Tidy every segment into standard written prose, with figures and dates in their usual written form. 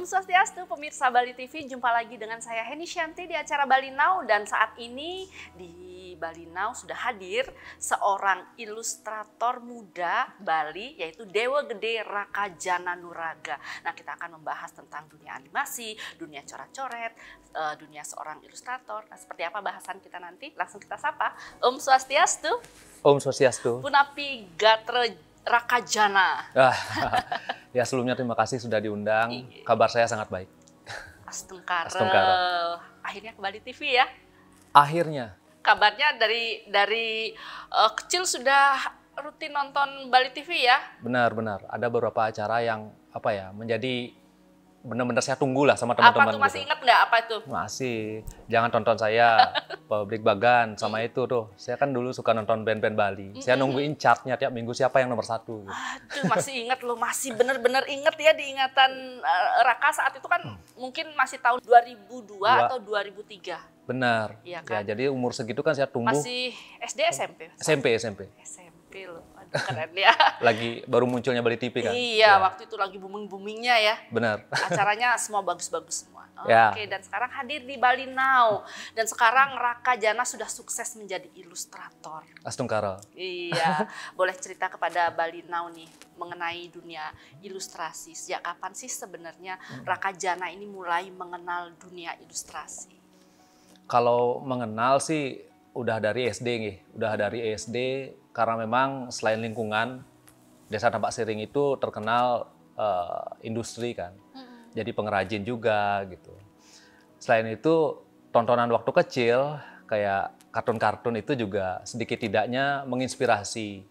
Swastiastu, pemirsa Bali TV, jumpa lagi dengan saya Heni Shanti di acara Bali Now. Dan saat ini di Bali Now sudah hadir seorang ilustrator muda Bali, yaitu Dewa Gede Rakajana Nuraga. Nah, kita akan membahas tentang dunia animasi, dunia coret-coret, dunia seorang ilustrator. Nah, seperti apa bahasan kita nanti? Langsung kita sapa. Om Swastiastu. Om Swastiastu. Punapi Gatre Rakajana. Ya, sebelumnya terima kasih sudah diundang. Kabar saya sangat baik. Astungkara. Akhirnya ke Bali TV ya? Akhirnya. Kabarnya dari kecil sudah rutin nonton Bali TV ya? Benar-benar. Ada beberapa acara yang menjadi benar-benar saya tunggu lah sama teman-teman. Apa tuh, masih ingat nggak apa itu? Masih. Jangan tonton saya, Pabrik Bagan, sama itu tuh. Saya kan dulu suka nonton band-band Bali. Saya nungguin chartnya tiap minggu siapa yang nomor 1. Gitu. Aduh, masih ingat loh, masih bener-bener inget ya diingatan Raka saat itu kan mungkin masih tahun 2002 atau 2003. Benar. Iya kan? Ya, jadi umur segitu kan saya tumbuh. Masih SD, SMP? SMP. SMP loh. Keren ya. Lagi baru munculnya Bali TV kan? Iya, ya. Waktu itu lagi booming-boomingnya ya. Benar. Acaranya semua bagus-bagus semua. Ya. Oke, dan sekarang hadir di Bali Now. Dan sekarang Rakajana sudah sukses menjadi ilustrator. Astungkara. Iya, boleh cerita kepada Bali Now nih mengenai dunia ilustrasi. Sejak kapan sih sebenarnya Rakajana ini mulai mengenal dunia ilustrasi? Kalau mengenal sih udah dari SD nih, karena memang selain lingkungan Desa Tampak Siring itu terkenal industri kan, jadi pengrajin juga gitu. Selain itu tontonan waktu kecil kayak kartun-kartun itu juga sedikit tidaknya menginspirasi.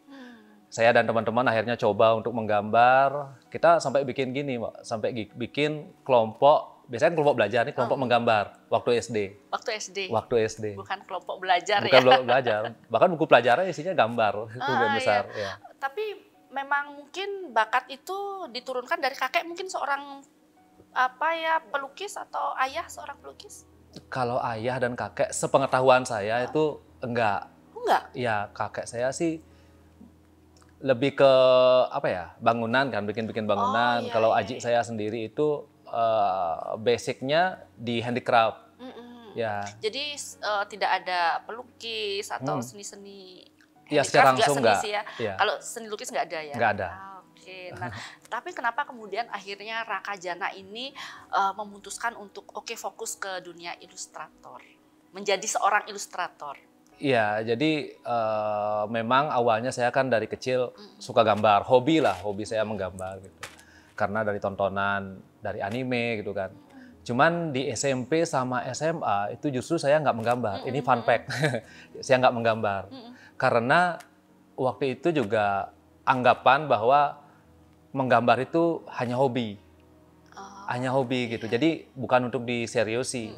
Saya dan teman-teman akhirnya coba untuk menggambar. Kita sampai bikin gini, Mbak, sampai bikin kelompok. Biasanya kelompok belajar, nih kelompok menggambar waktu SD. Waktu SD. Bukan kelompok belajar. Bukan kelompok belajar. Bahkan buku pelajaran isinya gambar, itu besar. Iya. Ya. Tapi memang mungkin bakat itu diturunkan dari kakek, mungkin seorang pelukis atau ayah seorang pelukis? Kalau ayah dan kakek, sepengetahuan saya itu enggak. Enggak? Ya, kakek saya sih lebih ke bangunan kan, bikin bangunan. Kalau adik saya sendiri itu basicnya di handicraft. Ya. Jadi tidak ada pelukis atau seni-seni. Ya, secara langsung enggak. Ya? Kalau seni lukis nggak ada ya? Nggak ada. Oke. Nah, tapi kenapa kemudian akhirnya Rakajana ini memutuskan untuk fokus ke dunia ilustrator, menjadi seorang ilustrator? Iya, jadi memang awalnya saya kan dari kecil suka gambar, hobi saya menggambar gitu. Karena dari tontonan, dari anime gitu kan. Cuman di SMP sama SMA itu justru saya nggak menggambar. Ini fun fact, saya nggak menggambar. Karena waktu itu juga anggapan bahwa menggambar itu hanya hobi. Hanya hobi gitu, jadi bukan untuk diseriusi.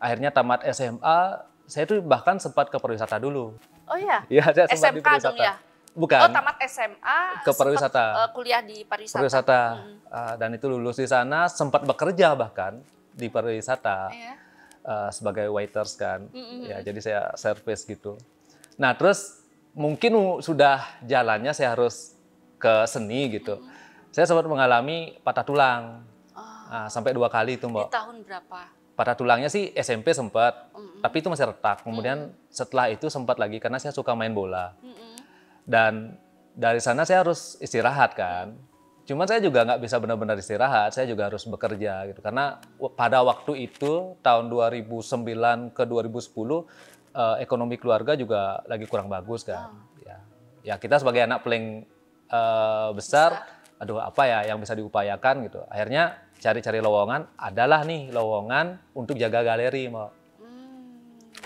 Akhirnya tamat SMA, saya tuh bahkan sempat ke pariwisata dulu. Oh iya? Iya, saya sempat di pariwisata. Dong ya? Bukan. Oh, tamat SMA ke pariwisata. Kuliah di pariwisata. Dan itu lulus di sana, sempat bekerja bahkan di pariwisata sebagai waiters kan. Ya, jadi saya service gitu. Nah, terus mungkin sudah jalannya saya harus ke seni gitu. Saya sempat mengalami patah tulang. Sampai 2 kali itu, Mbak. Di tahun berapa? Patah tulangnya sih SMP sempat, tapi itu masih retak. Kemudian setelah itu sempat lagi karena saya suka main bola. Dan dari sana saya harus istirahat kan. Cuman saya juga nggak bisa benar-benar istirahat, saya juga harus bekerja gitu. Karena pada waktu itu tahun 2009 ke 2010 ekonomi keluarga juga lagi kurang bagus kan. Ya kita sebagai anak paling besar, aduh apa ya yang bisa diupayakan gitu. Akhirnya cari-cari lowongan, adalah nih lowongan untuk jaga galeri, Mbak.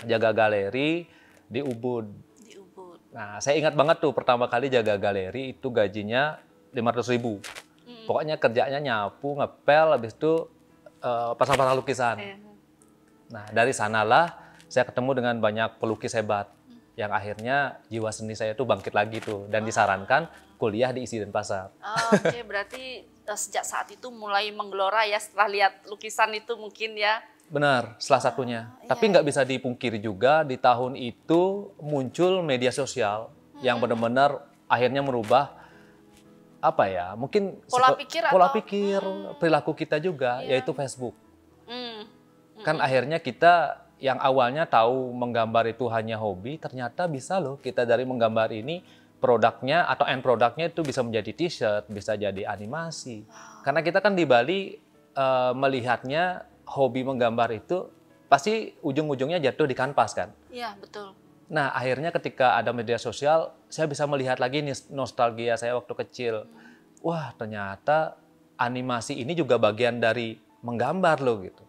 Jaga galeri di Ubud. Nah, saya ingat banget tuh pertama kali jaga galeri itu gajinya 500.000. Pokoknya kerjanya nyapu, ngepel, habis itu pasang-pasang lukisan. Nah, dari sanalah saya ketemu dengan banyak pelukis hebat yang akhirnya jiwa seni saya itu bangkit lagi tuh dan disarankan kuliah di ISI Denpasar. Oke, berarti sejak saat itu mulai menggelora ya setelah lihat lukisan itu mungkin ya. Benar, salah satunya. Tapi nggak bisa dipungkiri juga di tahun itu muncul media sosial yang benar-benar akhirnya merubah apa ya, mungkin Pola pola pikir perilaku kita juga, Iya. yaitu Facebook. Hmm. Kan akhirnya kita yang awalnya tahu menggambar itu hanya hobi, ternyata bisa loh kita dari menggambar ini produknya atau end produknya itu bisa menjadi t-shirt, bisa jadi animasi. Karena kita kan di Bali melihatnya hobi menggambar itu pasti ujung-ujungnya jatuh di kanvas kan. Iya, betul. Nah, akhirnya ketika ada media sosial, saya bisa melihat lagi nih nostalgia saya waktu kecil. Wah, ternyata animasi ini juga bagian dari menggambar loh gitu.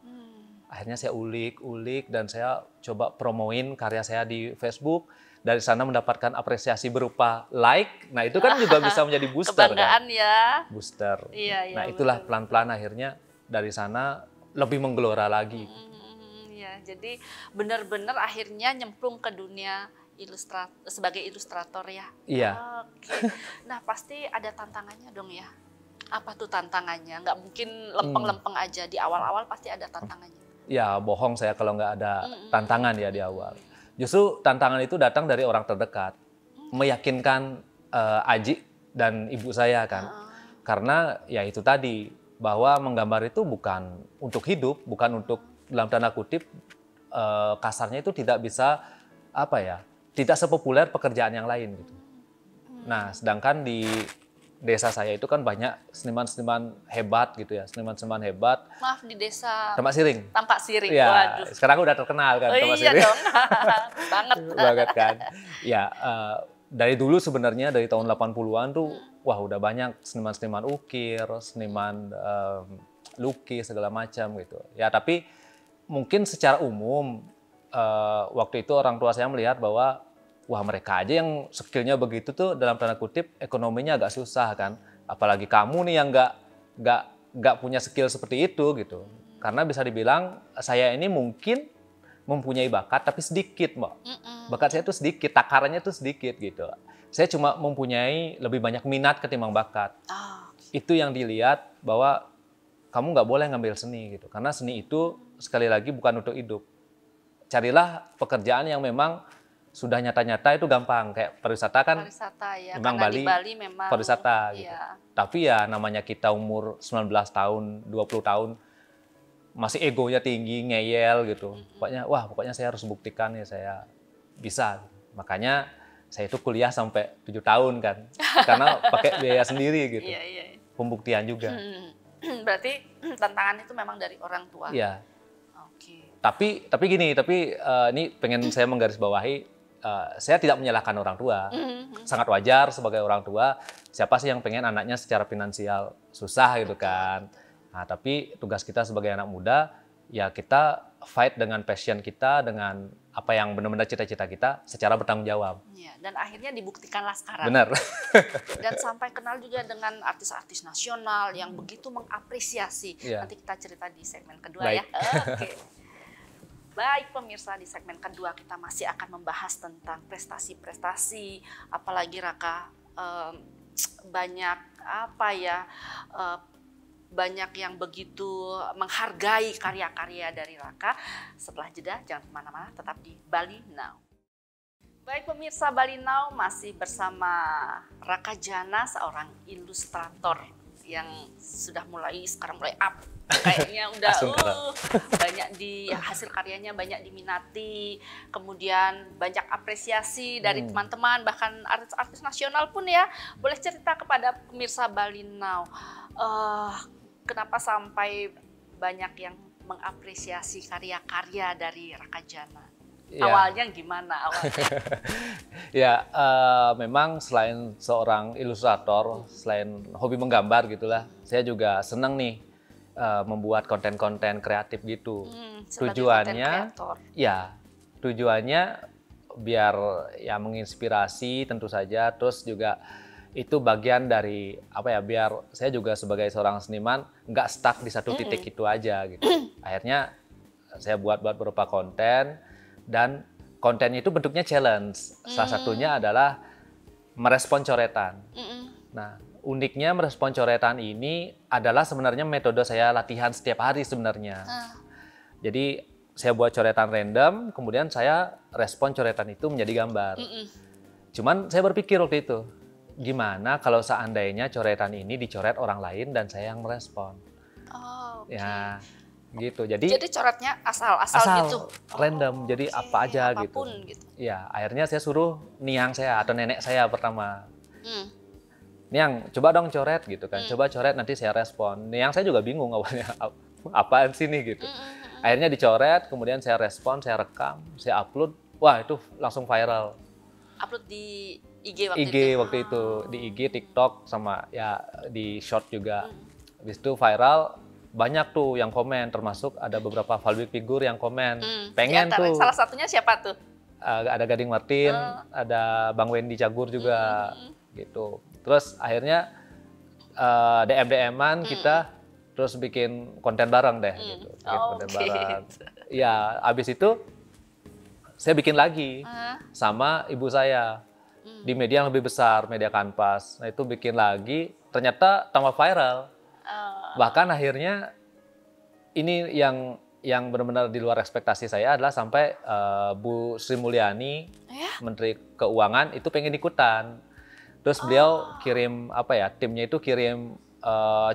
Akhirnya saya ulik dan saya coba promoin karya saya di Facebook. Dari sana mendapatkan apresiasi berupa like. Nah, itu kan juga bisa menjadi booster Kebanggaan kan? ya. Booster. Iya, Nah, itulah betul. pelan-pelan akhirnya dari sana lebih menggelora lagi. Ya, jadi benar-benar akhirnya nyemplung ke dunia sebagai ilustrator ya. Iya. Oke. Nah, pasti ada tantangannya dong ya. Apa tuh tantangannya? Nggak mungkin lempeng-lempeng aja. Di awal-awal pasti ada tantangannya. Ya, bohong saya kalau nggak ada tantangan ya di awal. Justru tantangan itu datang dari orang terdekat. Meyakinkan Aji dan ibu saya kan. Karena ya itu tadi, bahwa menggambar itu bukan untuk hidup, bukan untuk dalam tanda kutip kasarnya itu tidak bisa apa ya, tidak sepopuler pekerjaan yang lain gitu. Nah, sedangkan di desa saya itu kan banyak seniman-seniman hebat gitu ya, seniman-seniman hebat. Maaf, di desa Tampak Siring. Tampak Siring. Ya, Waduh. sekarang udah terkenal kan Oh Tampak iya Siring. dong. Banget. Banget kan. Ya, dari dulu sebenarnya dari tahun 80-an tuh wah udah banyak seniman-seniman ukir, seniman lukis segala macam gitu. Ya, tapi mungkin secara umum waktu itu orang tua saya melihat bahwa wah mereka aja yang skillnya begitu tuh dalam tanda kutip ekonominya agak susah kan. Apalagi kamu nih yang nggak punya skill seperti itu gitu. Karena bisa dibilang saya ini mungkin mempunyai bakat tapi sedikit, Mbak. Bakat saya tuh sedikit, takarannya tuh sedikit gitu. Saya cuma mempunyai lebih banyak minat ketimbang bakat. Itu yang dilihat bahwa kamu nggak boleh ngambil seni gitu. Karena seni itu sekali lagi bukan untuk hidup. Carilah pekerjaan yang memang sudah nyata-nyata itu gampang. Kayak pariwisata kan, Pariwisata ya, memang karena di Bali memang pariwisata gitu. iya. Tapi ya namanya kita umur 19 tahun, 20 tahun, masih egonya tinggi, ngeyel gitu. Pokoknya saya harus buktikan ya saya bisa. Makanya saya itu kuliah sampai 7 tahun kan. Karena pakai biaya sendiri gitu. Iya. Pembuktian juga. Berarti tantangan itu memang dari orang tua. Iya. Oke. Tapi gini, ini pengen saya menggarisbawahi, saya tidak menyalahkan orang tua. Sangat wajar sebagai orang tua, siapa sih yang pengen anaknya secara finansial susah gitu kan. Nah, tapi tugas kita sebagai anak muda, ya kita fight dengan passion kita, dengan apa yang benar-benar cita-cita kita secara bertanggung jawab. Ya, dan akhirnya dibuktikanlah sekarang. Benar. Dan sampai kenal juga dengan artis-artis nasional yang begitu mengapresiasi. Iya. Nanti kita cerita di segmen kedua Baik. ya. Oke. Baik pemirsa, di segmen kedua kita masih akan membahas tentang prestasi-prestasi, apalagi Raka banyak apa ya, banyak yang begitu menghargai karya-karya dari Raka. Setelah jeda, jangan kemana-mana, tetap di Bali Now. Baik pemirsa, Bali Now masih bersama Raka Jana, seorang ilustrator yang sudah sekarang mulai up. Kayaknya udah banyak hasil karyanya banyak diminati, kemudian banyak apresiasi dari teman-teman, bahkan artis-artis nasional pun ya. Boleh cerita kepada pemirsa Bali Now, kenapa sampai banyak yang mengapresiasi karya-karya dari Raka Jana? Ya. Awalnya gimana awalnya? Ya, memang selain seorang ilustrator, selain hobi menggambar gitulah, saya juga senang nih membuat konten-konten kreatif gitu. Tujuannya biar ya menginspirasi tentu saja, terus juga itu bagian dari apa ya, biar saya juga sebagai seorang seniman nggak stuck di satu titik itu aja gitu. Akhirnya saya buat beberapa konten, dan kontennya itu bentuknya challenge. Salah satunya adalah merespon coretan. Nah, uniknya merespon coretan ini adalah sebenarnya metode saya latihan setiap hari sebenarnya. Jadi saya buat coretan random, kemudian saya respon coretan itu menjadi gambar. Cuman saya berpikir waktu itu, gimana kalau seandainya coretan ini dicoret orang lain dan saya yang merespon. Oh, oke. Ya, gitu. Jadi coretnya asal asal gitu. random, jadi Oke, apa aja apapun gitu. Ya, akhirnya saya suruh niang saya atau nenek saya pertama. Hmm. Niang, coba dong coret gitu kan. Coba coret nanti saya respon. Niang saya juga bingung awalnya apaan sih nih gitu. Akhirnya dicoret, kemudian saya respon, saya rekam, saya upload. Wah, itu langsung viral. Upload di IG waktu itu, di IG, TikTok sama ya di short juga. Habis itu viral, banyak tuh yang komen, termasuk ada beberapa public figure yang komen. Pengen tuh. Salah satunya siapa tuh? Ada Gading Martin, ada Bang Wendy Cagur juga gitu. Terus akhirnya DM-an kita terus bikin konten bareng deh gitu. Bikin konten bareng. Ya, abis itu saya bikin lagi sama ibu saya di media yang lebih besar, media Kanvas. Nah, itu bikin lagi, ternyata tambah viral. Bahkan akhirnya ini yang benar-benar di luar ekspektasi saya adalah sampai Bu Sri Mulyani, Menteri Keuangan itu pengen ikutan. Terus beliau kirim timnya itu kirim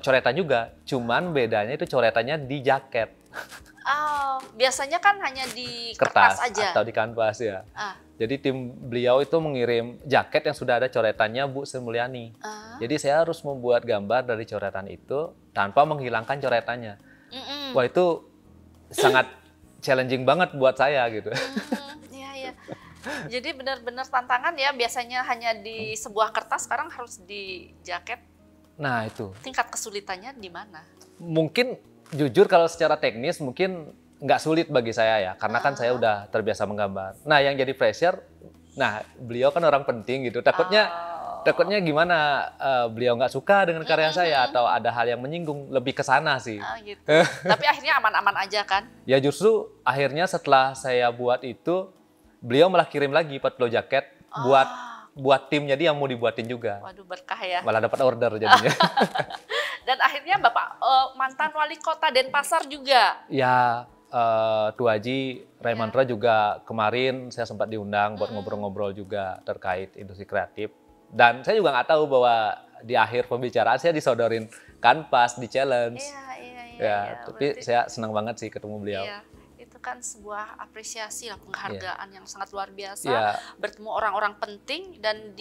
coretan juga, cuman bedanya itu coretannya di jaket. Oh, biasanya kan hanya di kertas aja atau di kanvas ya. Jadi tim beliau itu mengirim jaket yang sudah ada coretannya Bu Sri Mulyani. Jadi saya harus membuat gambar dari coretan itu tanpa menghilangkan coretannya. Wah, itu sangat challenging banget buat saya gitu. Iya. Jadi benar-benar tantangan ya, biasanya hanya di sebuah kertas, sekarang harus di jaket. Nah, itu. Tingkat kesulitannya di mana? Mungkin jujur kalau secara teknis mungkin nggak sulit bagi saya ya, karena kan saya udah terbiasa menggambar. Nah, yang jadi pressure, beliau kan orang penting gitu. Takutnya gimana beliau nggak suka dengan karya saya atau ada hal yang menyinggung, lebih ke sana sih. Gitu. Tapi akhirnya aman-aman aja kan? Ya justru akhirnya setelah saya buat itu, beliau malah kirim lagi 40 jaket buat timnya dia yang mau dibuatin juga. Waduh, berkah ya. Malah dapat order jadinya. Dan akhirnya Bapak mantan wali kota Denpasar juga. Ya, Tuaji Raymandra juga kemarin saya sempat diundang buat ngobrol-ngobrol juga terkait industri kreatif. Dan saya juga nggak tahu bahwa di akhir pembicaraan saya disodorin kanvas, di challenge. Iya. Tapi saya senang banget sih ketemu beliau. Iya. Itu kan sebuah apresiasi lah, penghargaan yang sangat luar biasa. Bertemu orang-orang penting dan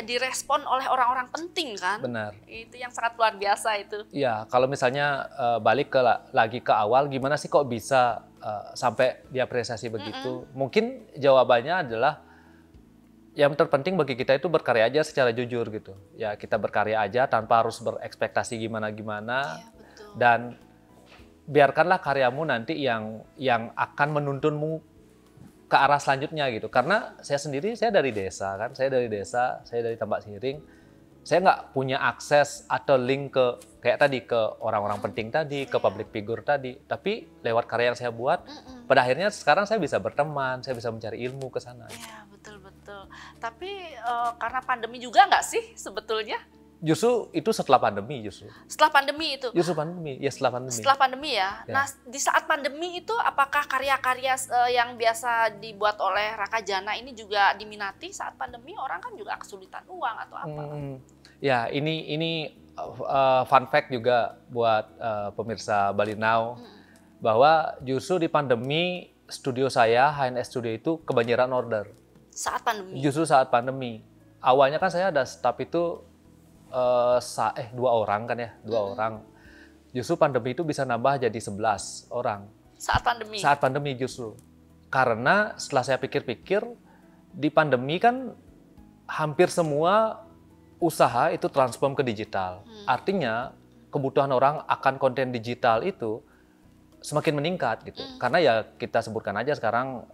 direspon oleh orang-orang penting kan. Benar. Itu yang sangat luar biasa itu. Iya, kalau misalnya balik lagi ke awal, gimana sih kok bisa sampai diapresiasi begitu? Mungkin jawabannya adalah yang terpenting bagi kita itu berkarya aja secara jujur gitu. Ya, kita berkarya aja tanpa harus berekspektasi gimana-gimana. Iya, betul. Dan biarkanlah karyamu nanti yang akan menuntunmu ke arah selanjutnya gitu. Karena saya dari desa kan, saya dari Tambak Siring. Saya nggak punya akses atau link ke orang-orang penting tadi, ke public figure tadi. Tapi lewat karya yang saya buat, pada akhirnya sekarang saya bisa berteman, saya bisa mencari ilmu ke sana. Iya, betul. Tapi karena pandemi juga nggak sih sebetulnya? Justru itu setelah pandemi justru. Setelah pandemi itu? Justru pandemi, ya setelah pandemi. Setelah pandemi ya? Nah, di saat pandemi itu apakah karya-karya yang biasa dibuat oleh Raka Jana ini juga diminati saat pandemi? Orang kan juga kesulitan uang atau apa? Ya, ini fun fact juga buat pemirsa Bali Now, bahwa justru di pandemi studio saya, HNS Studio itu kebanjiran order. Saat pandemi? Justru saat pandemi. Awalnya kan saya ada staff itu 2 orang kan ya, 2 orang. Justru pandemi itu bisa nambah jadi 11 orang. Saat pandemi? Saat pandemi justru. Karena setelah saya pikir-pikir, di pandemi kan hampir semua usaha itu transform ke digital. Artinya kebutuhan orang akan konten digital itu semakin meningkat gitu. Karena ya kita sebutkan aja sekarang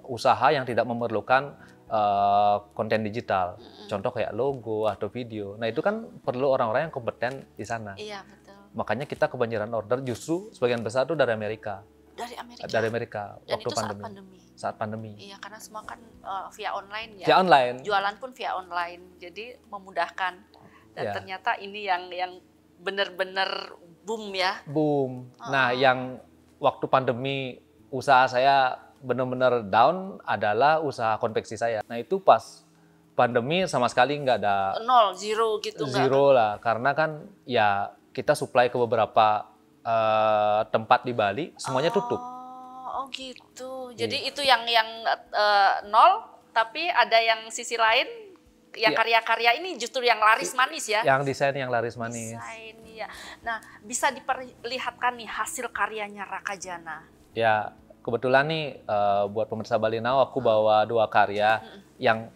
usaha yang tidak memerlukan konten digital. Contoh kayak logo atau video. Nah, itu kan perlu orang-orang yang kompeten di sana. Iya, betul. Makanya kita kebanjiran order justru sebagian besar itu dari Amerika. Dari Amerika. Dan waktu itu pandemi. Saat pandemi. Iya, karena semua kan via online ya. Via online. Jualan pun via online. Jadi memudahkan. Dan ternyata ini yang benar-benar boom ya. Boom. Nah, yang waktu pandemi usaha saya benar-benar down adalah usaha konveksi saya. Nah, itu pas pandemi sama sekali nggak ada, Nol, zero gitu nggak? zero lah, karena kan ya kita supply ke beberapa tempat di Bali, semuanya tutup. Oh gitu. Jadi itu yang nol, tapi ada yang sisi lain, yang Iya. karya-karya ini justru yang laris manis ya? Yang desain yang laris manis. Desain, ya. Nah, bisa diperlihatkan nih hasil karyanya Raka Jana. Ya, kebetulan nih buat pemirsa Bali Now aku bawa 2 karya yang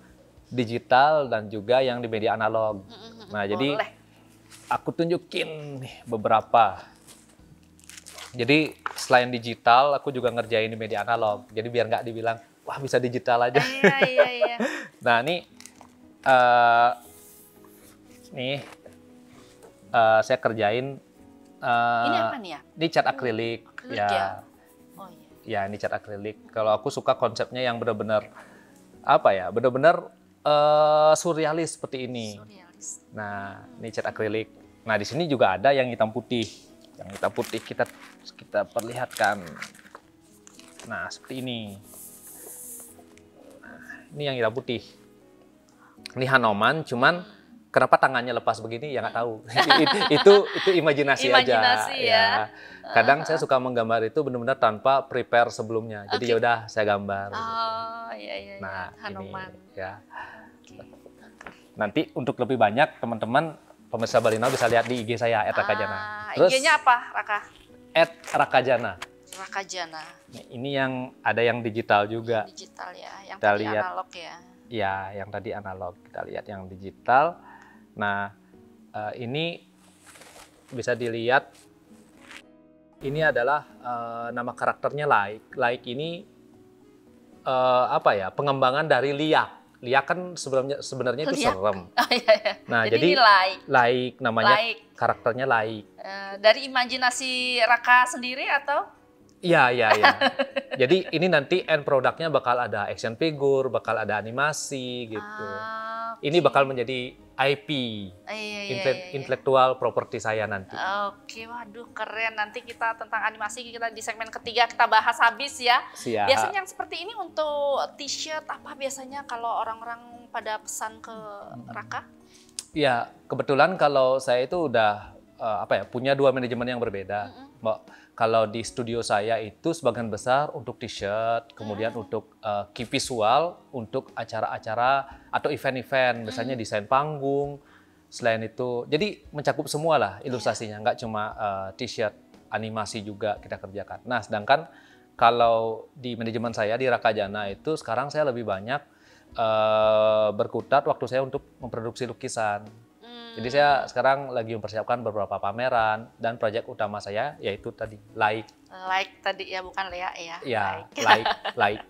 digital dan juga yang di media analog. Nah, jadi Boleh. aku tunjukin nih beberapa. Jadi selain digital, aku juga ngerjain di media analog. Jadi biar nggak dibilang, wah bisa digital aja. Iya. Nah, nih saya kerjain. Ini apa nih ya? Ini cat akrilik. Akrilik ya? Oh iya. Ya, ini cat akrilik. Kalau aku suka konsepnya yang benar-benar apa ya? Benar-benar surrealis seperti ini. Surrealis. Nah, ini cat akrilik. Nah, di sini juga ada yang hitam putih. Yang hitam putih kita perlihatkan. Nah, seperti ini. Nah, ini yang hitam putih. Ini Hanoman, cuman kenapa tangannya lepas begini ya nggak tahu. itu imajinasi aja. Imajinasi ya. Kadang saya suka menggambar itu benar-benar tanpa prepare sebelumnya. Jadi ya udah saya gambar. Oh iya. Nah, Hanoman. ini ya. Nanti untuk lebih banyak teman-teman pemirsa Bali Now bisa lihat di IG saya @rakajana. Terus IG-nya apa, Raka? @rakajana. Raka Jana. Ini yang ada yang digital juga. Digital ya, yang Kita tadi lihat. analog ya. Ya, yang tadi analog. Kita lihat yang digital. Nah, ini bisa dilihat. Ini adalah nama karakternya Like. Like ini apa ya? Pengembangan dari Liak. Liak kan sebenarnya itu Liak. serem. Oh iya. Nah, Jadi jadi ini like. Like namanya, Like. karakternya Like. Dari imajinasi Raka sendiri atau? Iya. Jadi ini nanti end produknya bakal ada action figure, bakal ada animasi gitu. Ini bakal menjadi IP, Iya. intellectual property saya nanti. Oke, waduh keren. Nanti kita tentang animasi kita di segmen ketiga kita bahas habis ya. Siap. Biasanya yang seperti ini untuk t-shirt apa biasanya kalau orang-orang pada pesan ke Raka? Ya, kebetulan kalau saya itu udah punya 2 manajemen yang berbeda. Kalau di studio saya itu sebagian besar untuk t-shirt, kemudian untuk key visual, untuk acara-acara atau event-event, misalnya desain panggung. Selain itu, jadi mencakup semua lah ilustrasinya, nggak cuma t-shirt, animasi juga kita kerjakan. Nah, sedangkan kalau di manajemen saya di Raka Jana itu sekarang saya lebih banyak berkutat waktu saya untuk memproduksi lukisan. Jadi saya sekarang lagi mempersiapkan beberapa pameran dan proyek utama saya yaitu tadi Like. Like tadi ya, bukan Lea ya. Ya, like. Like.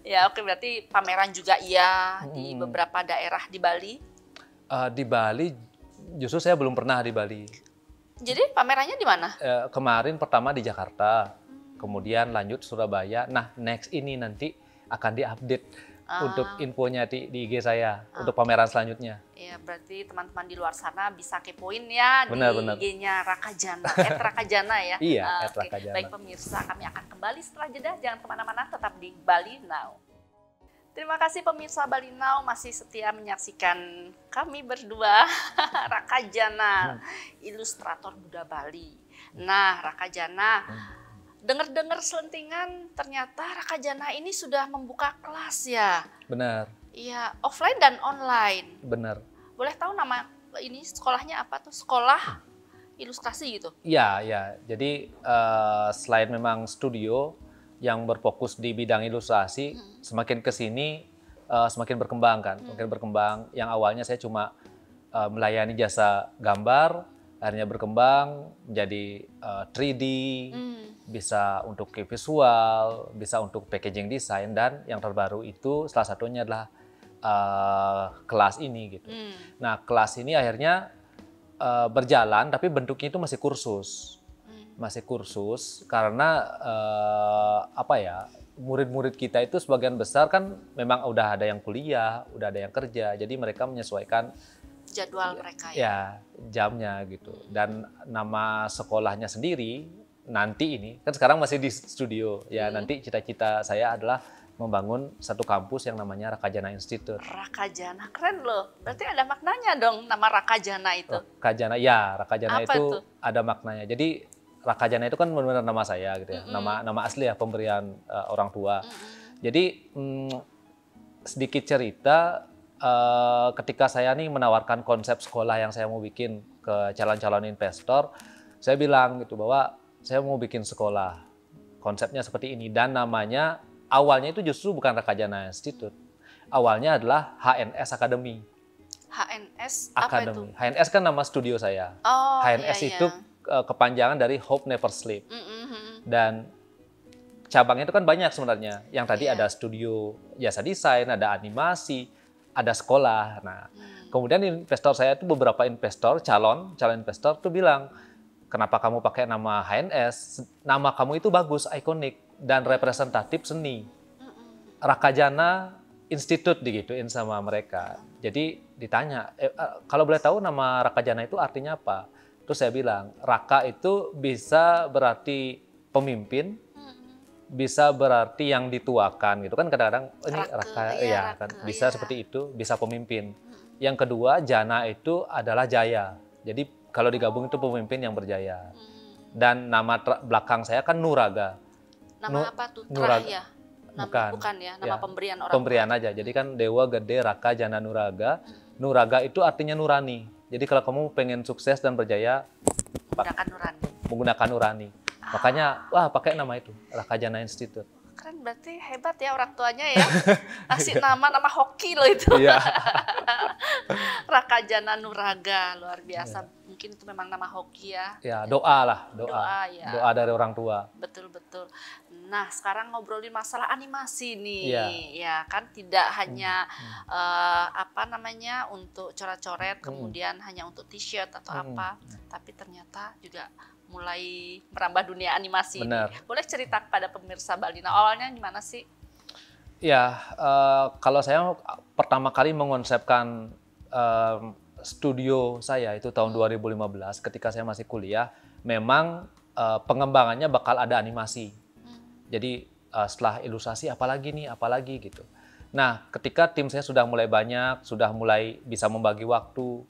Ya oke, berarti pameran juga iya di beberapa daerah di Bali. Di Bali justru saya belum pernah di Bali. Jadi pamerannya di mana? Kemarin pertama di Jakarta, kemudian lanjut Surabaya. Nah, next ini nanti akan diupdate untuk infonya di IG saya untuk pameran selanjutnya. Ya, berarti teman-teman di luar sana bisa kepoin ya Benar. di IG-nya Raka Jana, @rakajana ya. Iya, Oke. @rakajana. Baik pemirsa, kami akan kembali setelah jeda. Jangan kemana-mana, tetap di Bali Now. Terima kasih pemirsa Bali Now masih setia menyaksikan kami berdua, Raka Jana, ilustrator muda Bali. Nah, Raka Jana, dengar-dengar selentingan ternyata Raka Jana ini sudah membuka kelas ya. Benar. Iya, offline dan online. Benar. Boleh tahu nama ini sekolahnya apa tuh? Sekolah ilustrasi gitu? Iya. Jadi selain memang studio yang berfokus di bidang ilustrasi, semakin ke sini semakin berkembang kan. Semakin berkembang. Yang awalnya saya cuma melayani jasa gambar, akhirnya berkembang menjadi 3D, bisa untuk visual, bisa untuk packaging design, dan yang terbaru itu salah satunya adalah kelas ini gitu. Nah, kelas ini akhirnya berjalan tapi bentuknya itu masih kursus. Masih kursus karena murid-murid kita itu sebagian besar kan memang udah ada yang kuliah, udah ada yang kerja, jadi mereka menyesuaikan jadwal mereka ya jamnya gitu. Dan nama sekolahnya sendiri nanti ini kan sekarang masih di studio ya, nanti cita-cita saya adalah membangun satu kampus yang namanya Rakajana Institute. Rakajana, keren loh. Berarti ada maknanya dong nama Rakajana itu. Rakajana, ya Rakajana Apa itu ada maknanya. Jadi Rakajana itu kan benar-benar nama saya gitu ya, nama asli ya, pemberian orang tua. Jadi sedikit cerita, ketika saya nih menawarkan konsep sekolah yang saya mau bikin ke calon-calon investor, saya bilang gitu bahwa saya mau bikin sekolah, konsepnya seperti ini, dan namanya awalnya itu justru bukan Rakajana Institute, awalnya adalah HNS Academy. HNS Academy. apa itu? HNS kan nama studio saya. Oh, HNS iya, itu iya. kepanjangan dari Hope Never Sleep. Dan cabangnya itu kan banyak sebenarnya. Yang tadi ada studio jasa desain, ada animasi, ada sekolah. Nah, kemudian investor saya itu beberapa investor, calon investor tuh bilang, kenapa kamu pakai nama HNS? Nama kamu itu bagus, ikonik, dan representatif seni. Rakajana Institute digituin sama mereka. Jadi ditanya, kalau boleh tahu nama Rakajana itu artinya apa? Terus saya bilang, Raka itu bisa berarti pemimpin, bisa berarti yang dituakan gitu kan, kadang-kadang ini Raka, ya kan bisa seperti itu, bisa pemimpin. Yang kedua, Jana itu adalah jaya. Jadi kalau digabung itu pemimpin yang berjaya. Dan nama belakang saya kan Nuraga. Nama apa tuh? Nuraga. Bukan ya, nama pemberian orang. Pemberian aja. Jadi kan Dewa Gede Raka Jana Nuraga. Nuraga itu artinya nurani. Jadi kalau kamu pengen sukses dan berjaya, menggunakan nurani. Makanya, wah pakai nama itu, Rakajana Institute. Keren, berarti hebat ya orang tuanya ya. Kasih nama hoki loh itu. Rakajana Nuraga, luar biasa. Mungkin itu memang nama hoki ya. Ya, doa lah, doa ya. Doa dari orang tua. Betul-betul. Nah, sekarang ngobrolin masalah animasi nih. Ya kan tidak hanya apa namanya untuk coret-coret, kemudian hanya untuk t-shirt atau apa, tapi ternyata juga mulai merambah dunia animasi. Boleh cerita kepada pemirsa Balina, awalnya gimana sih? Ya, kalau saya pertama kali mengonsepkan studio saya itu tahun 2015 ketika saya masih kuliah, memang pengembangannya bakal ada animasi. Jadi setelah ilustrasi apalagi gitu. Nah, ketika tim saya sudah mulai banyak, sudah mulai bisa membagi waktu,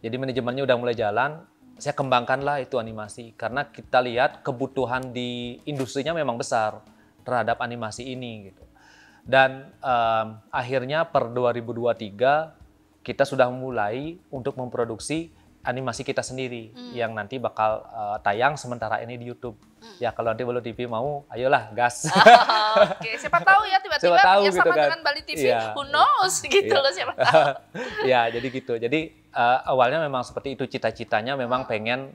jadi manajemennya udah mulai jalan, saya kembangkanlah itu animasi. Karena kita lihat kebutuhan di industrinya memang besar terhadap animasi ini gitu. Dan akhirnya per 2023 kita sudah mulai untuk memproduksi animasi kita sendiri yang nanti bakal tayang sementara ini di YouTube. Ya kalau nanti Bali TV mau, ayolah gas. Oke, siapa tahu ya tiba-tiba kerjasama gitu kan dengan Bali TV, who knows gitu loh, siapa tahu. Ya jadi gitu. Jadi awalnya memang seperti itu, cita-citanya memang pengen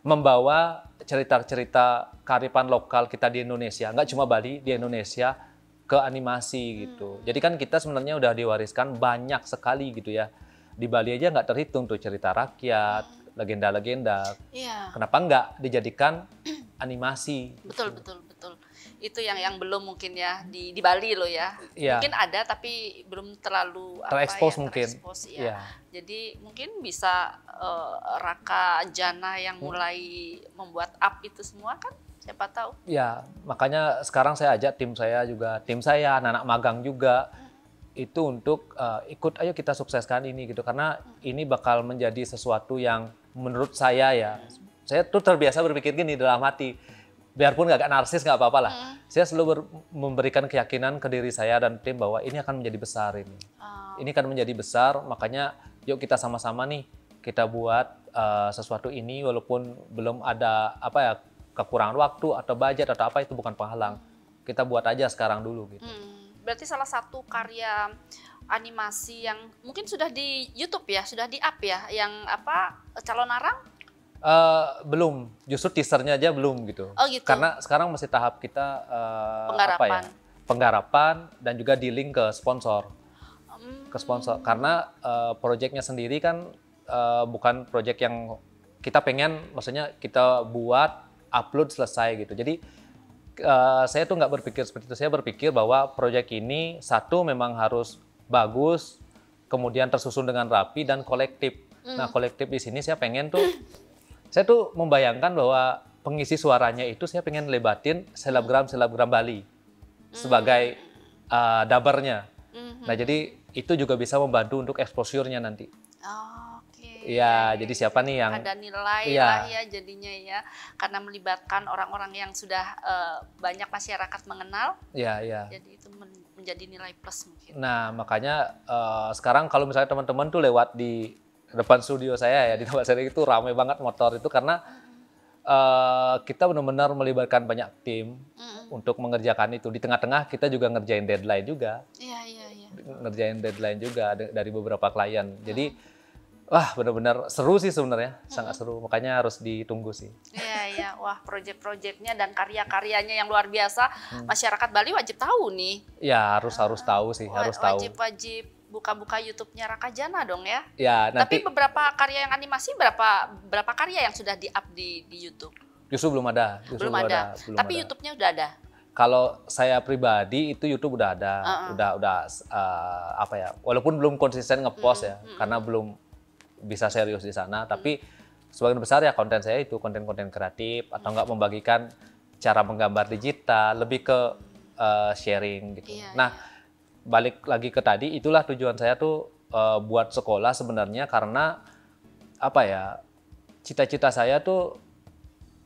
membawa cerita-cerita kearifan lokal kita di Indonesia, nggak cuma Bali, di Indonesia ke animasi gitu. Jadi kan kita sebenarnya udah diwariskan banyak sekali gitu ya. Di Bali aja nggak terhitung tuh cerita rakyat, legenda-legenda. Kenapa nggak dijadikan animasi? Betul. Itu yang belum mungkin ya di Bali loh ya. Mungkin ada tapi belum terlalu terekspos mungkin. Ya. Jadi mungkin bisa Rakajana yang mulai membuat up itu semua kan, siapa tahu. Ya, makanya sekarang saya ajak tim saya, anak-anak magang juga, itu untuk ikut, ayo kita sukseskan ini gitu, karena ini bakal menjadi sesuatu yang menurut saya saya tuh terbiasa berpikir gini dalam hati, biarpun agak narsis nggak apa-apa lah, saya selalu memberikan keyakinan ke diri saya dan tim bahwa ini akan menjadi besar ini akan menjadi besar, makanya yuk kita sama-sama nih kita buat sesuatu ini walaupun belum ada kekurangan waktu atau budget atau apa, itu bukan penghalang, kita buat aja sekarang dulu gitu. Berarti salah satu karya animasi yang mungkin sudah di YouTube ya, sudah di up ya, yang Calon Arang? Belum, justru teasernya aja belum gitu. Oh gitu. Karena sekarang masih tahap kita penggarapan dan juga dealing ke sponsor. Karena proyeknya sendiri kan bukan proyek yang kita pengen, maksudnya kita buat, upload, selesai gitu. Jadi saya tuh nggak berpikir seperti itu. Saya berpikir bahwa proyek ini satu memang harus bagus, kemudian tersusun dengan rapi dan kolektif. Nah, kolektif di sini saya pengen tuh, saya tuh membayangkan bahwa pengisi suaranya itu saya pengen lebatin selebgram Bali. sebagai dabarnya. Nah, jadi itu juga bisa membantu untuk exposure-nya nanti. Oke. Iya, jadi siapa nih yang ada nilai iya. lah ya jadinya ya, karena melibatkan orang-orang yang sudah banyak masyarakat mengenal. Iya, iya. Jadi itu menjadi nilai plus mungkin. Nah, makanya sekarang kalau misalnya teman-teman tuh lewat di depan studio saya ya, di tempat saya itu ramai banget motor itu karena kita benar-benar melibatkan banyak tim untuk mengerjakan itu. Di tengah-tengah kita juga ngerjain deadline juga. Iya, iya, iya. Ngerjain deadline juga dari beberapa klien. Jadi wah, benar-benar seru sih sebenarnya, sangat seru. Makanya harus ditunggu sih. Iya, iya. Wah, proyek-proyeknya dan karya-karyanya yang luar biasa. Masyarakat Bali wajib tahu nih. Ya, harus tahu sih, harus tahu. Wajib buka-buka YouTube-nya Raka Jana dong ya. Ya, nanti Tapi beberapa karya yang animasi berapa karya yang sudah di-up di YouTube? justru belum ada. Belum ada. Tapi YouTube-nya udah ada. Kalau saya pribadi itu YouTube udah ada, udah apa ya? Walaupun belum konsisten ngepost ya, karena belum bisa serius di sana. Tapi sebagian besar ya konten saya itu konten-konten kreatif atau enggak membagikan cara menggambar digital, lebih ke sharing gitu. Iya, nah, balik lagi ke tadi, itulah tujuan saya tuh buat sekolah sebenarnya karena apa ya? Cita-cita saya tuh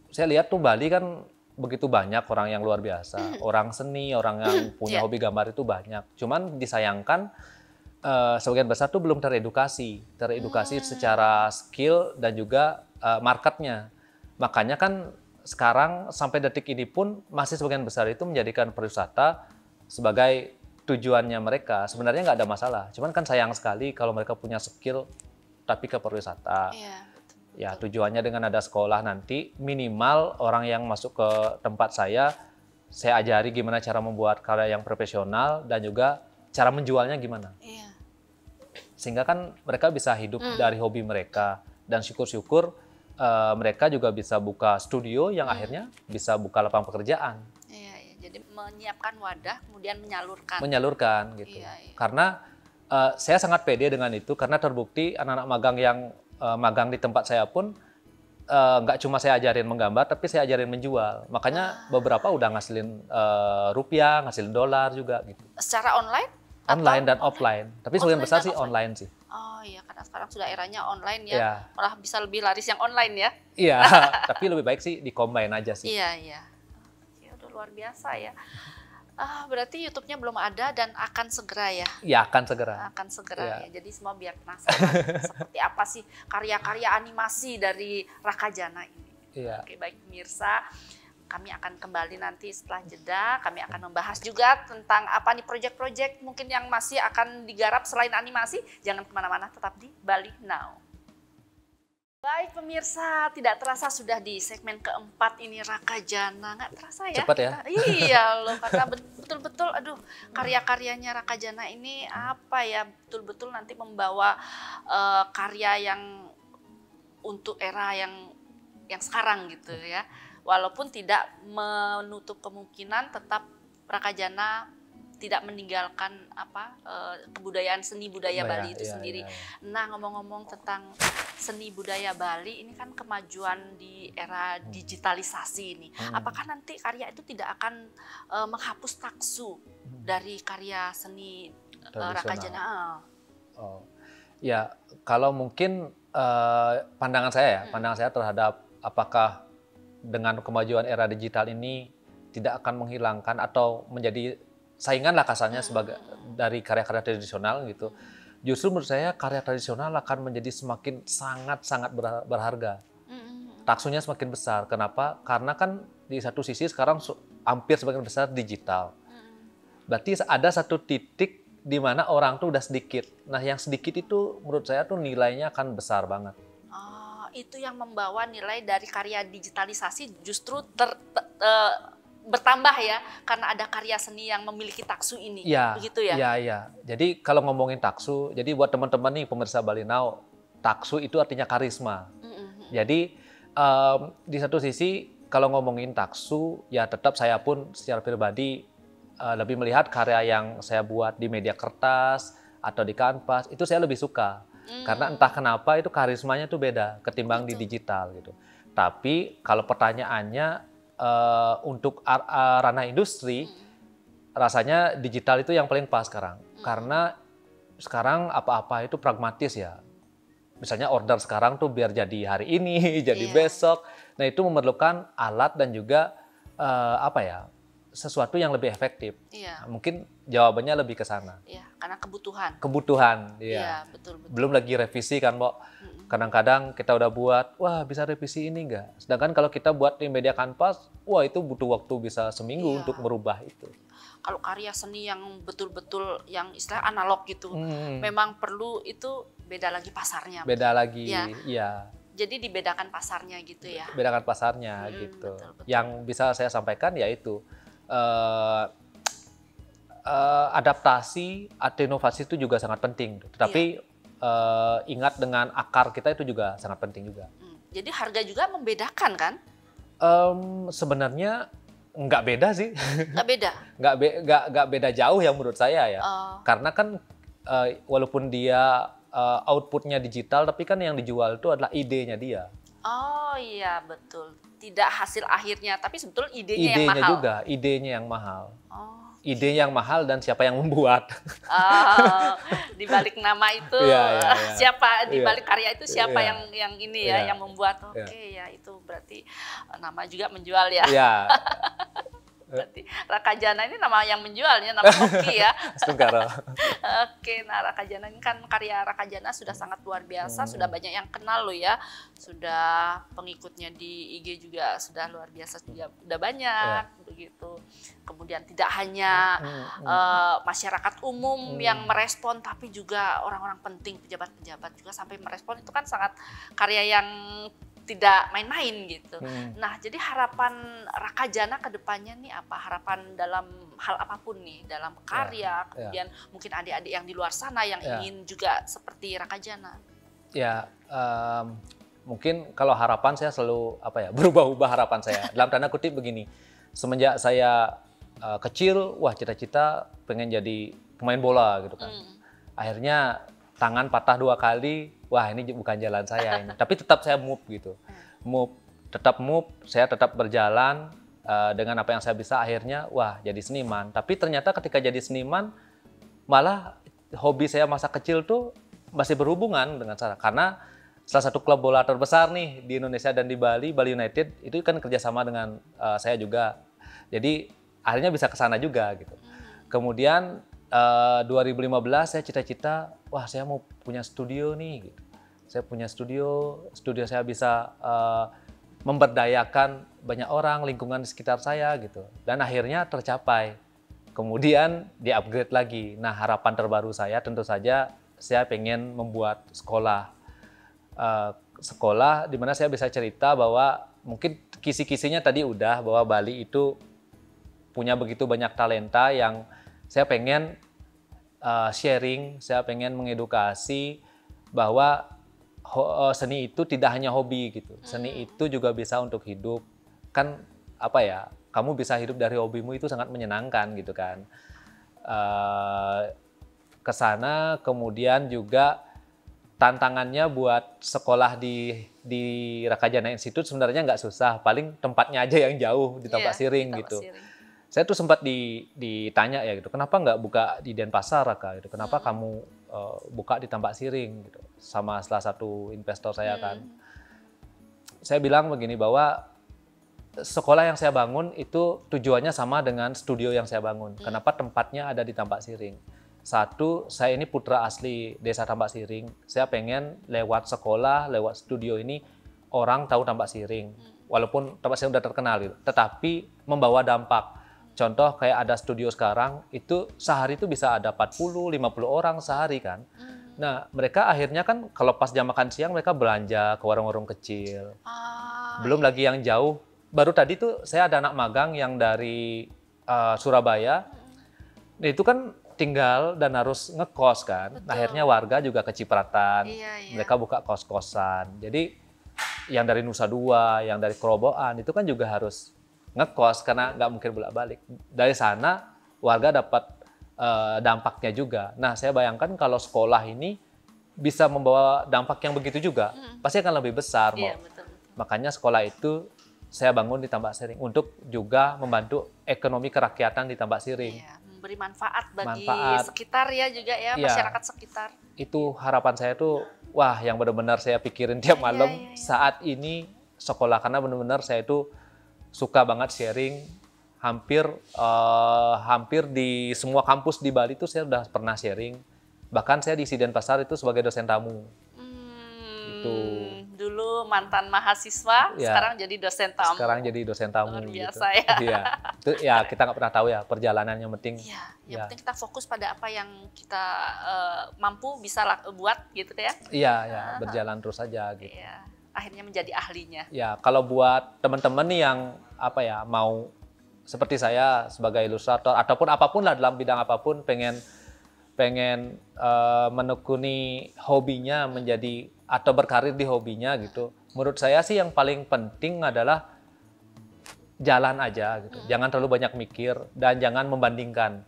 saya lihat tuh Bali kan begitu banyak orang yang luar biasa, orang seni, orang yang punya hobi gambar itu banyak. Cuman disayangkan sebagian besar tuh belum teredukasi secara skill dan juga marketnya. Makanya kan sekarang sampai detik ini pun masih sebagian besar itu menjadikan pariwisata sebagai tujuannya mereka. Sebenarnya nggak ada masalah. Cuman kan sayang sekali kalau mereka punya skill tapi ke pariwisata. Iya. Ya, tujuannya dengan ada sekolah nanti minimal orang yang masuk ke tempat saya ajari gimana cara membuat karya yang profesional dan juga cara menjualnya gimana. Iya. Sehingga kan mereka bisa hidup dari hobi mereka dan syukur-syukur mereka juga bisa buka studio yang akhirnya bisa buka lapangan pekerjaan. Iya, iya. Jadi menyiapkan wadah kemudian menyalurkan. Menyalurkan gitu. Iya, iya. Karena saya sangat pede dengan itu karena terbukti anak-anak magang yang magang di tempat saya pun nggak cuma saya ajarin menggambar, tapi saya ajarin menjual. Makanya beberapa udah ngasilin rupiah, ngasilin dolar juga gitu. Secara online? Online dan offline. Tapi sebagian besar sih online sih. Oh iya, karena sekarang sudah eranya online ya. Iya. Malah bisa lebih laris yang online ya. Iya, tapi lebih baik sih di-combine aja sih. Iya, iya. Ya udah luar biasa ya. Berarti YouTube-nya belum ada dan akan segera ya? Iya, akan segera. Akan segera Iya. ya. Jadi semua biar penasaran seperti apa sih karya-karya animasi dari Raka Jana ini. Iya. Oke, baik pemirsa. Kami akan kembali nanti setelah jeda. Kami akan membahas juga tentang apa nih proyek-proyek mungkin yang masih akan digarap selain animasi. Jangan kemana-mana, tetap di Bali Now. Baik pemirsa, tidak terasa sudah di segmen keempat ini Raka Jana. Nggak terasa ya? Cepat ya? Iya loh, karena betul-betul aduh karya-karyanya Raka Jana ini apa ya, betul-betul nanti membawa karya yang untuk era yang sekarang gitu ya. Walaupun tidak menutup kemungkinan tetap Raka Jana tidak meninggalkan kebudayaan seni budaya Bali itu sendiri. Nah, ngomong-ngomong tentang seni budaya Bali, ini kan kemajuan di era digitalisasi ini. Apakah nanti karya itu tidak akan menghapus taksu dari karya seni Raka Jana? Oh. Ya, kalau mungkin pandangan saya terhadap apakah dengan kemajuan era digital ini tidak akan menghilangkan atau menjadi saingan lah kasarnya sebagai dari karya-karya tradisional gitu. Justru menurut saya karya tradisional akan menjadi semakin sangat-sangat berharga. Taksunya semakin besar. Kenapa? Karena kan di satu sisi sekarang hampir sebagian besar digital. Berarti ada satu titik di mana orang tuh udah sedikit. Nah, yang sedikit itu menurut saya tuh nilainya akan besar banget. Itu yang membawa nilai dari karya digitalisasi justru bertambah ya, karena ada karya seni yang memiliki taksu ini, begitu ya? Iya. Jadi kalau ngomongin taksu, jadi buat teman-teman nih pemirsa Bali Now, taksu itu artinya karisma. Jadi di satu sisi kalau ngomongin taksu, ya tetap saya pun secara pribadi lebih melihat karya yang saya buat di media kertas atau di kanvas, itu saya lebih suka. Karena entah kenapa itu karismanya tuh beda ketimbang di digital gitu. Tapi kalau pertanyaannya untuk ranah industri, rasanya digital itu yang paling pas sekarang. Karena sekarang apa-apa itu pragmatis ya. Misalnya order sekarang tuh biar jadi hari ini, jadi besok. Nah itu memerlukan alat dan juga sesuatu yang lebih efektif. Nah, mungkin jawabannya lebih ke sana. Iya, karena kebutuhan. Kebutuhan, iya. Betul. Belum lagi revisi kan, Mbak. Kadang-kadang kita udah buat, wah bisa revisi ini enggak? Sedangkan kalau kita buat di media kanvas, wah itu butuh waktu bisa seminggu untuk merubah itu. Kalau karya seni yang betul-betul yang istilah analog gitu, memang perlu itu beda lagi pasarnya. Beda lagi, iya. Jadi dibedakan pasarnya gitu ya. Bedakan pasarnya gitu. Betul. Yang bisa saya sampaikan yaitu adaptasi atau inovasi itu juga sangat penting. Tetapi ingat dengan akar kita itu juga sangat penting juga. Jadi harga juga membedakan kan? Sebenarnya nggak beda sih. Nggak beda? Nggak beda jauh ya menurut saya ya. Karena kan walaupun dia outputnya digital, tapi kan yang dijual itu adalah idenya dia. Oh iya betul. Tidak hasil akhirnya, tapi sebetulnya idenya yang mahal. Juga, idenya yang mahal. Ide yang mahal dan siapa yang membuat. Di balik nama itu siapa, di balik karya itu siapa yang ini ya, yang membuat. Oke, ya itu berarti nama juga menjual ya. Berarti Rakajana ini nama yang menjualnya, nama hoki ya. Oke, nah Rakajana ini kan karya Rakajana sudah sangat luar biasa, sudah banyak yang kenal loh ya. Sudah pengikutnya di IG juga sudah luar biasa, juga udah banyak begitu. Kemudian tidak hanya masyarakat umum yang merespon, tapi juga orang-orang penting, pejabat-pejabat juga sampai merespon. Itu kan sangat karya yang tidak main-main gitu. Nah, jadi harapan Rakajana ke depannya nih apa? Harapan dalam hal apapun nih, dalam karya, kemudian mungkin adik-adik yang di luar sana yang ingin juga seperti Rakajana. Ya, mungkin kalau harapan saya selalu berubah-ubah harapan saya. Dalam tanda kutip begini, semenjak saya kecil, wah cita-cita pengen jadi pemain bola gitu kan. Akhirnya tangan patah 2 kali, wah ini bukan jalan saya ini. Tapi tetap saya move gitu. Saya tetap berjalan dengan apa yang saya bisa, akhirnya wah jadi seniman. Tapi ternyata ketika jadi seniman, malah hobi saya masa kecil tuh masih berhubungan dengan saya. Karena salah satu klub bola terbesar nih di Indonesia dan di Bali, Bali United, itu kan kerjasama dengan saya juga. Jadi akhirnya bisa ke sana juga gitu. Kemudian 2015 saya cita-cita, wah saya mau punya studio nih gitu. Saya punya studio saya bisa memberdayakan banyak orang, lingkungan di sekitar saya gitu. Dan akhirnya tercapai. Kemudian di-upgrade lagi. Nah, harapan terbaru saya tentu saja saya pengen membuat sekolah. Sekolah di mana saya bisa cerita bahwa mungkin kisi-kisinya tadi udah, bahwa Bali itu punya begitu banyak talenta yang saya pengen sharing, saya pengen mengedukasi bahwa seni itu tidak hanya hobi gitu. Seni itu juga bisa untuk hidup. Kan kamu bisa hidup dari hobimu itu sangat menyenangkan gitu kan. Kesana kemudian juga tantangannya buat sekolah di Rakajana Institute sebenarnya nggak susah. Paling tempatnya aja yang jauh di Tampak Siring gitu. Saya tuh sempat ditanya ya gitu, kenapa nggak buka di Denpasar Raka gitu, kenapa kamu buka di Tampak Siring gitu, sama salah satu investor saya kan. Saya bilang begini, bahwa sekolah yang saya bangun itu tujuannya sama dengan studio yang saya bangun. Kenapa tempatnya ada di Tampak Siring? Satu, saya ini putra asli desa Tampak Siring, saya pengen lewat sekolah, lewat studio ini orang tahu Tampak Siring. Walaupun Tampak Siring udah terkenal gitu, tetapi membawa dampak. Contoh kayak ada studio sekarang, itu sehari itu bisa ada 40-50 orang sehari kan. Nah mereka akhirnya kan kalau pas jam makan siang mereka belanja ke warung-warung kecil. Belum lagi yang jauh. Baru tadi tuh saya ada anak magang yang dari Surabaya. Nah, itu kan tinggal dan harus ngekos kan. Akhirnya warga juga kecipratan. Mereka buka kos-kosan. Jadi yang dari Nusa Dua, yang dari Kerobokan itu kan juga harus ngekos karena nggak mungkin bolak-balik. Dari sana warga dapat dampaknya juga. Nah, saya bayangkan kalau sekolah ini bisa membawa dampak yang begitu juga, pasti akan lebih besar. Betul. Makanya sekolah itu saya bangun di Tampak Siring untuk juga membantu ekonomi kerakyatan di Tampak Siring. memberi manfaat bagi Manfaat. sekitar ya juga ya, Iya. masyarakat sekitar. Itu harapan saya tuh, wah yang benar-benar saya pikirin tiap malam saat ini sekolah, karena benar-benar saya itu suka banget sharing. Hampir di semua kampus di Bali itu saya udah pernah sharing. Bahkan saya di isi Denpasar itu sebagai dosen tamu. Itu. Dulu mantan mahasiswa, Ya. sekarang jadi dosen tamu. Sekarang jadi dosen tamu. Luar biasa gitu. ya. Iya. Itu ya kita nggak pernah tahu ya perjalanannya, penting. Iya, yang Ya. penting kita fokus pada apa yang kita mampu bisa buat gitu ya. Iya, ya, berjalan terus aja gitu. Iya, akhirnya menjadi ahlinya. Ya, kalau buat teman-teman nih yang mau seperti saya sebagai ilustrator ataupun apapun lah dalam bidang apapun, pengen menekuni hobinya menjadi atau berkarir di hobinya gitu. Menurut saya sih yang paling penting adalah jalan aja gitu. Jangan terlalu banyak mikir dan jangan membandingkan.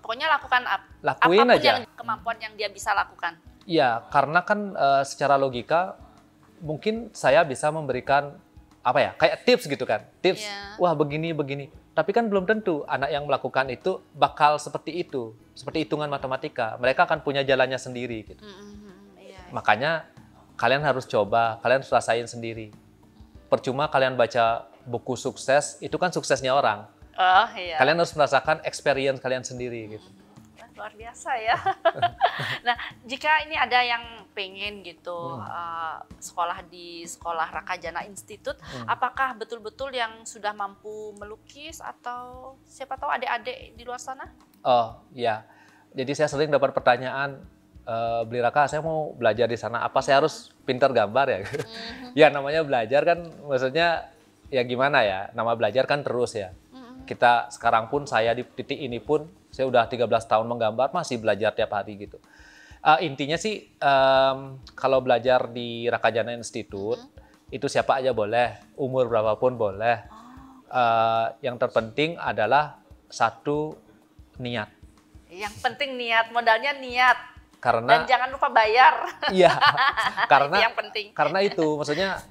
Pokoknya lakukan Lakuin apapun aja. yang kemampuan yang dia bisa lakukan. Iya, karena kan secara logika mungkin saya bisa memberikan kayak tips gitu kan. Tips, wah begini. Tapi kan belum tentu anak yang melakukan itu bakal seperti itu. Seperti hitungan matematika. Mereka akan punya jalannya sendiri gitu. Makanya kalian harus coba, kalian harus rasain sendiri. Percuma kalian baca buku sukses, itu kan suksesnya orang. Oh iya. Kalian harus merasakan experience kalian sendiri gitu. Luar biasa ya. Nah, jika ini ada yang pengen gitu sekolah di Sekolah Rakajana Institute, apakah betul-betul yang sudah mampu melukis atau siapa tahu adik-adik di luar sana? Oh iya, jadi saya sering dapat pertanyaan, Beli Raka, saya mau belajar di sana, apa saya harus pintar gambar ya? Ya namanya belajar kan, maksudnya ya gimana ya, nama belajar kan terus ya. Kita sekarang pun, saya di titik ini pun, saya udah 13 tahun menggambar, masih belajar tiap hari gitu. Intinya sih, kalau belajar di Rakajana Institute, itu siapa aja boleh, umur berapapun boleh. Yang terpenting adalah satu, niat. Yang penting niat, modalnya niat. Dan jangan lupa bayar. Iya, karena itu yang penting. Karena itu, maksudnya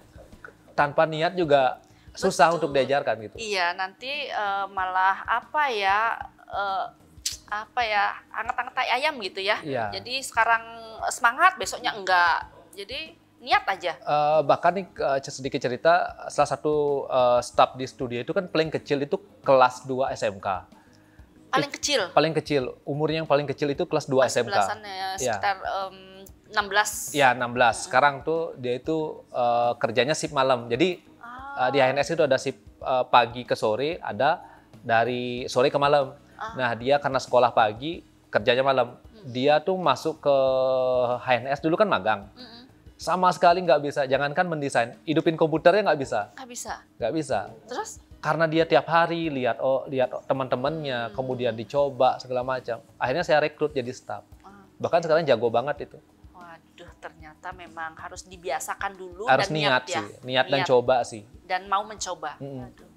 tanpa niat juga susah untuk diajarkan gitu. Iya, nanti malah anget-anget tai ayam gitu ya. Iya. Jadi sekarang semangat, besoknya enggak. Jadi niat aja. Bahkan nih sedikit cerita, salah satu staf di studio itu kan paling kecil itu kelas 2 SMK. Paling kecil? Paling kecil, umurnya yang paling kecil itu kelas 2 SMK. Sekitar 16. Ya, 16. Sekarang tuh dia itu kerjanya shift malam. Jadi di HNS itu ada shift pagi ke sore, ada dari sore ke malam. Nah, dia karena sekolah pagi, kerjanya malam. Dia tuh masuk ke HNS dulu kan magang. Sama sekali nggak bisa, jangankan mendesain, hidupin komputernya nggak bisa. Nggak bisa. Terus? Karena dia tiap hari lihat teman-temannya, kemudian dicoba segala macam. Akhirnya saya rekrut jadi staf. Bahkan sekarang jago banget itu. Waduh, ternyata memang harus dibiasakan dulu. Harus dan niat sih, niat dan coba sih. Dan mau mencoba. Waduh.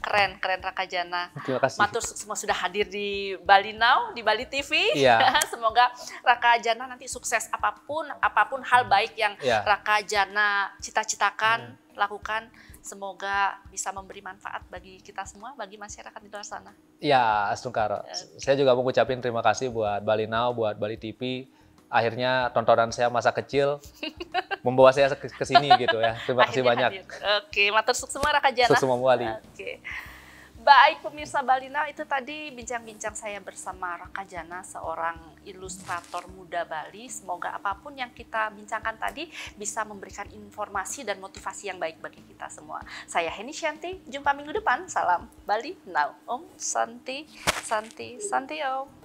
Keren Rakajana. Terima kasih. Matur semua sudah hadir di Bali Now, di Bali TV. Iya. Semoga Rakajana nanti sukses apapun hal baik yang Rakajana cita-citakan, lakukan. Semoga bisa memberi manfaat bagi kita semua, bagi masyarakat di luar sana. Ya, Astungkar. Saya juga mau ngucapin terima kasih buat Bali Now, buat Bali TV. Akhirnya tontonan saya masa kecil membawa saya ke sini gitu ya. Terima kasih banyak. Oke, matur sukses semua Rakajana. Sukses semua Wali. Oke. Baik pemirsa Bali Now, itu tadi bincang-bincang saya bersama Rakajana, seorang ilustrator muda Bali. Semoga apapun yang kita bincangkan tadi bisa memberikan informasi dan motivasi yang baik bagi kita semua. Saya Heni Shanti, jumpa minggu depan. Salam Bali Now. Om Santi, Santi, Santi Om.